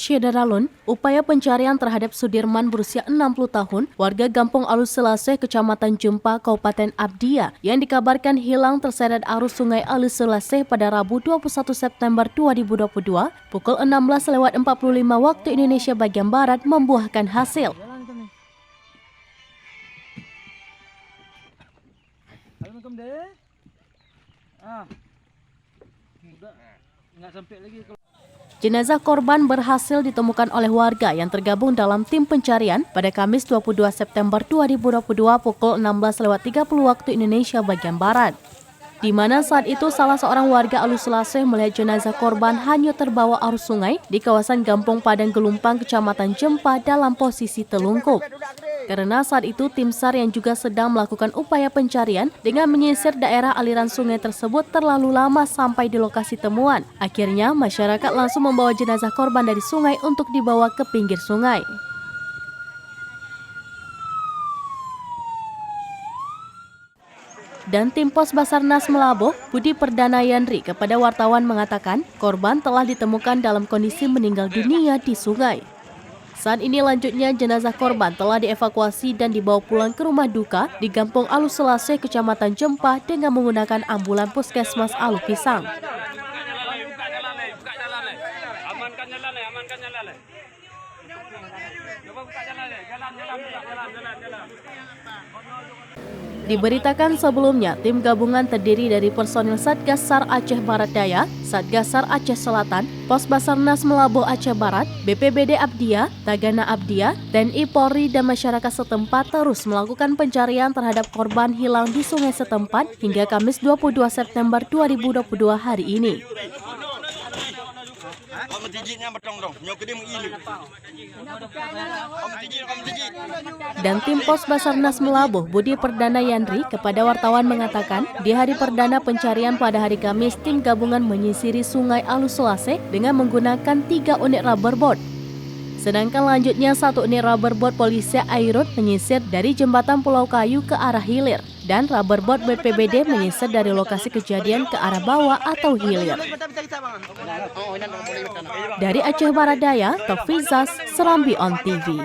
Syedaralun, upaya pencarian terhadap Sudirman berusia 60 tahun, warga Gampong Alus Selaseh, Kecamatan Jempa, Kabupaten Abdia, yang dikabarkan hilang terseret arus Sungai Alus Selaseh pada Rabu 21 September 2022, pukul 16.45 waktu Indonesia bagian Barat membuahkan hasil. Jenazah korban berhasil ditemukan oleh warga yang tergabung dalam tim pencarian pada Kamis 22 September 2022 pukul 16.30 waktu Indonesia bagian Barat. Di mana saat itu salah seorang warga Alus Selaseh melihat jenazah korban hanyut terbawa arus sungai di kawasan Gampong Padang Gelumpang, Kecamatan Jempa dalam posisi telungkup. Karena saat itu tim SAR yang juga sedang melakukan upaya pencarian dengan menyisir daerah aliran sungai tersebut terlalu lama sampai di lokasi temuan. Akhirnya masyarakat langsung membawa jenazah korban dari sungai untuk dibawa ke pinggir sungai. Dan tim Pos Basarnas Melaboh, Budi Perdana Yandri kepada wartawan mengatakan korban telah ditemukan dalam kondisi meninggal dunia di sungai. Saat ini lanjutnya jenazah korban telah dievakuasi dan dibawa pulang ke rumah duka di Gampong Alus Selaseh, Kecamatan Jempa dengan menggunakan ambulan Puskesmas Alu Pisang. Diberitakan sebelumnya, tim gabungan terdiri dari personil Satgas SAR Aceh Barat Daya, Satgas SAR Aceh Selatan, Pos Basarnas Melaboh Aceh Barat, BPBD Abdia, Tagana Abdia, TNI Polri dan masyarakat setempat terus melakukan pencarian terhadap korban hilang di sungai setempat hingga Kamis 22 September 2022 hari ini. Dan tim Pos Basarnas Melaboh, Budi Perdana Yandri kepada wartawan mengatakan di hari perdana pencarian pada hari Kamis, tim gabungan menyisiri Sungai Alus Selaseh dengan menggunakan 3 unit rubberboat. Sedangkan lanjutnya 1 unit rubberboat polisi Airut menyisir dari jembatan Pulau Kayu ke arah hilir dan rubberboat BPBD menyisir dari lokasi kejadian ke arah bawah atau hilir. Dari Aceh Barat Daya, Taufiq Zaz, Serambi On TV.